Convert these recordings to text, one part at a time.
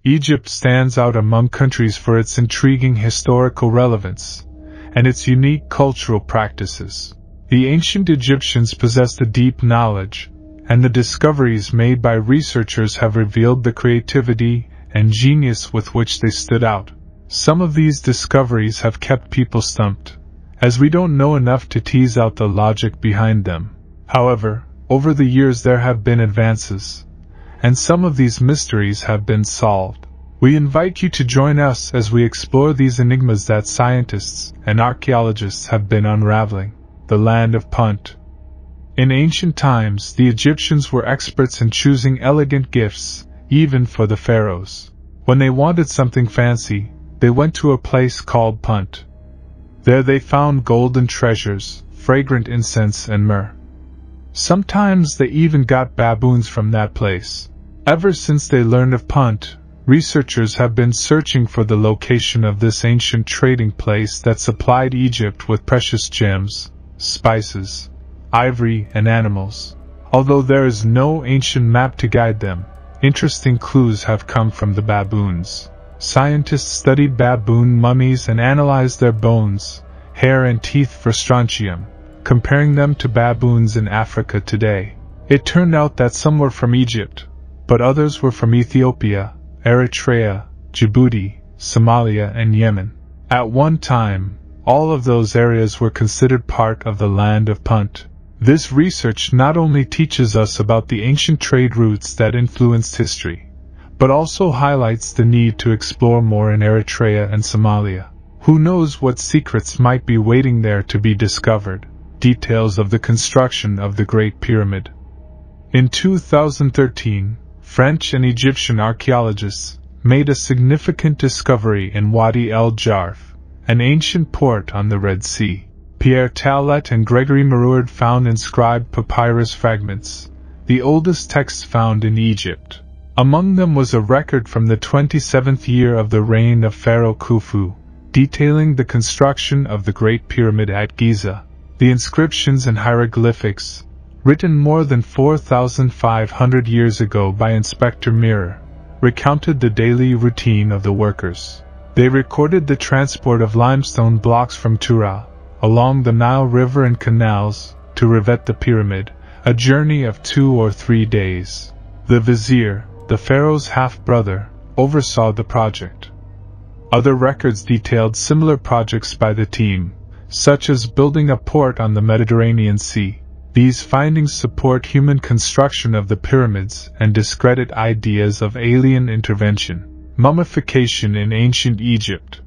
Egypt stands out among countries for its intriguing historical relevance and its unique cultural practices. The ancient Egyptians possessed a deep knowledge, and the discoveries made by researchers have revealed the creativity and genius with which they stood out. Some of these discoveries have kept people stumped, as we don't know enough to tease out the logic behind them. However, over the years there have been advances, and some of these mysteries have been solved. We invite you to join us as we explore these enigmas that scientists and archaeologists have been unraveling. The Land of Punt. In ancient times, the Egyptians were experts in choosing elegant gifts, even for the pharaohs. When they wanted something fancy, they went to a place called Punt. There they found golden treasures, fragrant incense, and myrrh. Sometimes they even got baboons from that place. Ever since they learned of Punt, researchers have been searching for the location of this ancient trading place that supplied Egypt with precious gems, spices, ivory, and animals. Although there is no ancient map to guide them, interesting clues have come from the baboons. Scientists studied baboon mummies and analyzed their bones, hair, and teeth for strontium, comparing them to baboons in Africa today. It turned out that some were from Egypt, but others were from Ethiopia, Eritrea, Djibouti, Somalia, and Yemen. At one time, all of those areas were considered part of the Land of Punt. This research not only teaches us about the ancient trade routes that influenced history, but also highlights the need to explore more in Eritrea and Somalia. Who knows what secrets might be waiting there to be discovered? Details of the construction of the Great Pyramid. In 2013, French and Egyptian archaeologists made a significant discovery in Wadi el-Jarf, an ancient port on the Red Sea. Pierre Taulet and Gregory Maroud found inscribed papyrus fragments, the oldest texts found in Egypt. Among them was a record from the 27th year of the reign of Pharaoh Khufu, detailing the construction of the Great Pyramid at Giza. The inscriptions and hieroglyphics, written more than 4,500 years ago by Inspector Mirror, recounted the daily routine of the workers. They recorded the transport of limestone blocks from Tura, along the Nile River and canals, to revet the pyramid, a journey of 2 or 3 days. The vizier, the pharaoh's half-brother, oversaw the project. Other records detailed similar projects by the team, such as building a port on the Mediterranean Sea. These findings support human construction of the pyramids and discredit ideas of alien intervention. Mummification in ancient Egypt.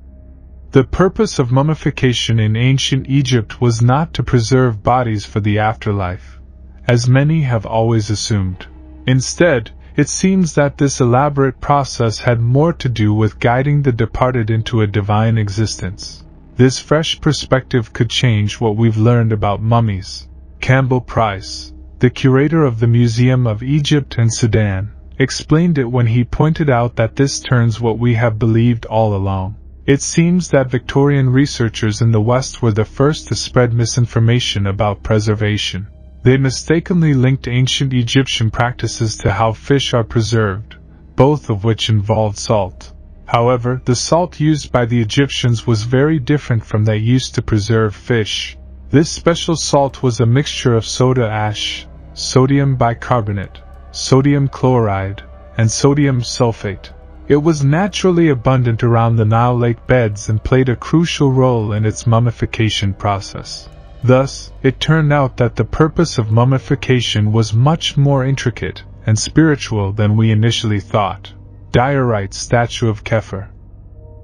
The purpose of mummification in ancient Egypt was not to preserve bodies for the afterlife, as many have always assumed. Instead, it seems that this elaborate process had more to do with guiding the departed into a divine existence. This fresh perspective could change what we've learned about mummies. Campbell Price, the curator of the Museum of Egypt and Sudan, explained it when he pointed out that this turns what we have believed all along. It seems that Victorian researchers in the West were the first to spread misinformation about preservation. They mistakenly linked ancient Egyptian practices to how fish are preserved, both of which involved salt. However, the salt used by the Egyptians was very different from that used to preserve fish. This special salt was a mixture of soda ash, sodium bicarbonate, sodium chloride, and sodium sulfate. It was naturally abundant around the Nile lake beds and played a crucial role in its mummification process. Thus, it turned out that the purpose of mummification was much more intricate and spiritual than we initially thought. Diorite statue of Coffer.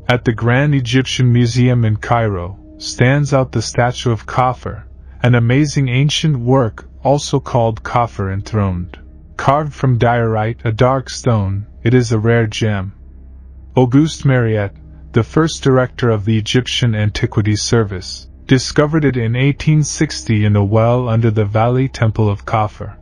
At the Grand Egyptian Museum in Cairo, stands out the statue of Coffer, an amazing ancient work also called Coffer enthroned. Carved from diorite, a dark stone, it is a rare gem. Auguste Mariette, the first director of the Egyptian Antiquities Service, discovered it in 1860 in a well under the Valley Temple of Coffer.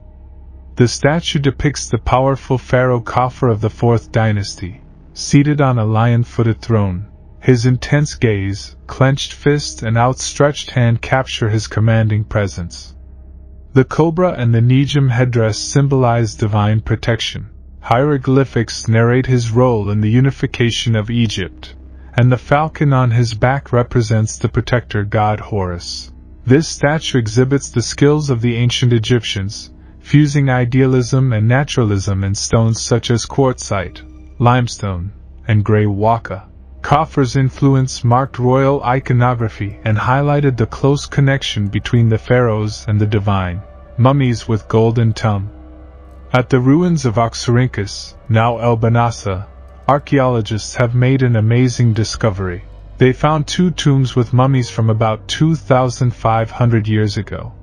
The statue depicts the powerful pharaoh Coffer of the 4th dynasty, seated on a lion-footed throne. His intense gaze, clenched fist, and outstretched hand capture his commanding presence. The cobra and the Nejim headdress symbolize divine protection. Hieroglyphics narrate his role in the unification of Egypt, and the falcon on his back represents the protector god Horus. This statue exhibits the skills of the ancient Egyptians, fusing idealism and naturalism in stones such as quartzite, limestone, and grey waka. Coffer's influence marked royal iconography and highlighted the close connection between the pharaohs and the divine. Mummies with golden tongue. At the ruins of Oxyrhynchus, now El Banasa, archaeologists have made an amazing discovery. They found 2 tombs with mummies from about 2,500 years ago.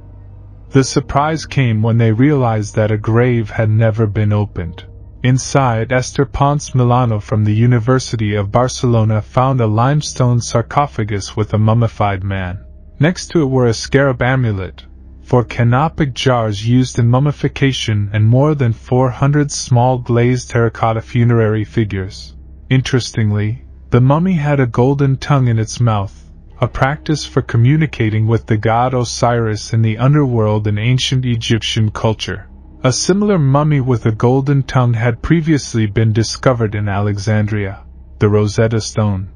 The surprise came when they realized that a grave had never been opened. Inside, Esther Pons Milano from the University of Barcelona found a limestone sarcophagus with a mummified man. Next to it were a scarab amulet for canopic jars used in mummification and more than 400 small glazed terracotta funerary figures. Interestingly, the mummy had a golden tongue in its mouth, a practice for communicating with the god Osiris in the underworld in ancient Egyptian culture. A similar mummy with a golden tongue had previously been discovered in Alexandria, the Rosetta Stone.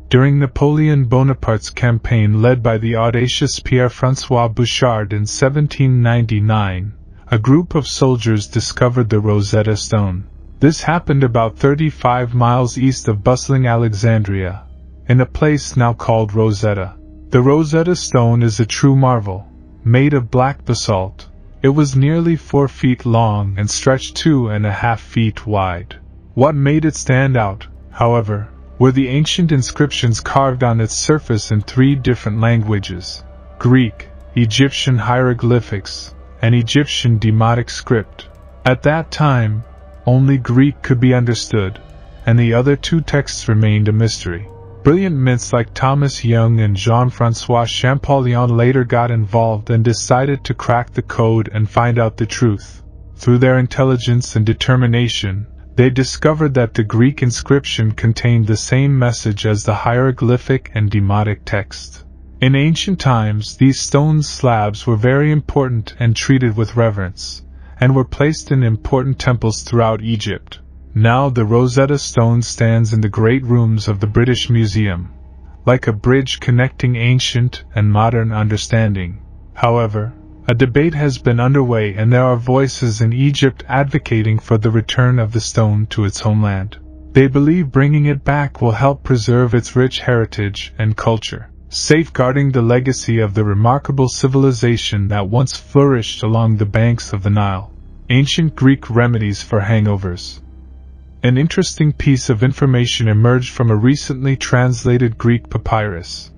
During Napoleon Bonaparte's campaign led by the audacious Pierre-François Bouchard in 1799, a group of soldiers discovered the Rosetta Stone. This happened about 35 miles east of bustling Alexandria, in a place now called Rosetta. The Rosetta Stone is a true marvel, made of black basalt. It was nearly 4 feet long and stretched 2.5 feet wide. What made it stand out, however, were the ancient inscriptions carved on its surface in 3 different languages: Greek, Egyptian hieroglyphics, and Egyptian demotic script. At that time, only Greek could be understood, and the other 2 texts remained a mystery. Brilliant mints like Thomas Young and Jean-François Champollion later got involved and decided to crack the code and find out the truth. Through their intelligence and determination, they discovered that the Greek inscription contained the same message as the hieroglyphic and demotic text. In ancient times, these stone slabs were very important and treated with reverence, and were placed in important temples throughout Egypt. Now the Rosetta Stone stands in the great rooms of the British Museum, like a bridge connecting ancient and modern understanding. However, a debate has been underway and there are voices in Egypt advocating for the return of the stone to its homeland. They believe bringing it back will help preserve its rich heritage and culture, safeguarding the legacy of the remarkable civilization that once flourished along the banks of the Nile. Ancient Greek remedies for hangovers. An interesting piece of information emerged from a recently translated Greek papyrus,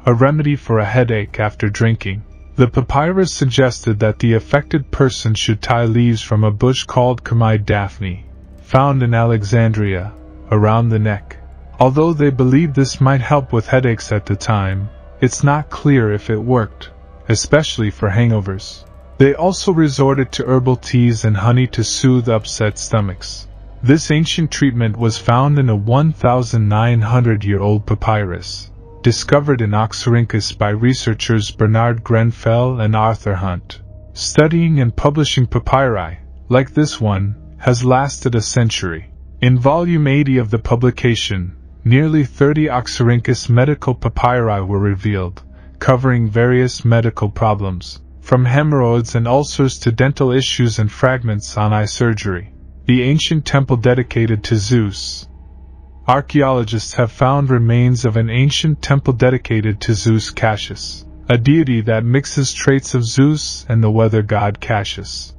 a remedy for a headache after drinking. The papyrus suggested that the affected person should tie leaves from a bush called Kamai Daphne, found in Alexandria, around the neck. Although they believed this might help with headaches at the time, it's not clear if it worked, especially for hangovers. They also resorted to herbal teas and honey to soothe upset stomachs. This ancient treatment was found in a 1,900-year-old papyrus, discovered in Oxyrhynchus by researchers Bernard Grenfell and Arthur Hunt. Studying and publishing papyri, like this one, has lasted a century. In volume 80 of the publication, nearly 30 Oxyrhynchus medical papyri were revealed, covering various medical problems, from hemorrhoids and ulcers to dental issues and fragments on eye surgery. The ancient temple dedicated to Zeus. Archaeologists have found remains of an ancient temple dedicated to Zeus Cassius, a deity that mixes traits of Zeus and the weather god Cassius.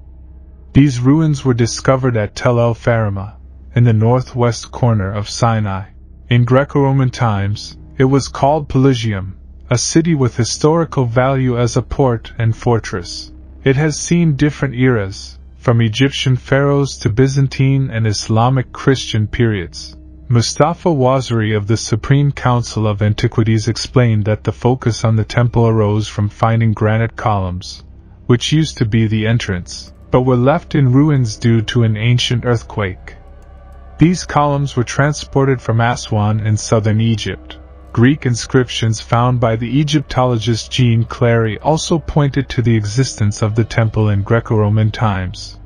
These ruins were discovered at Tel El Farima, in the northwest corner of Sinai. In Greco-Roman times, it was called Pelusium, a city with historical value as a port and fortress. It has seen different eras, from Egyptian pharaohs to Byzantine and Islamic Christian periods. Mustafa Waziri of the Supreme Council of Antiquities explained that the focus on the temple arose from finding granite columns, which used to be the entrance, but were left in ruins due to an ancient earthquake. These columns were transported from Aswan in southern Egypt. Greek inscriptions found by the Egyptologist Jean Clary also pointed to the existence of the temple in Greco-Roman times.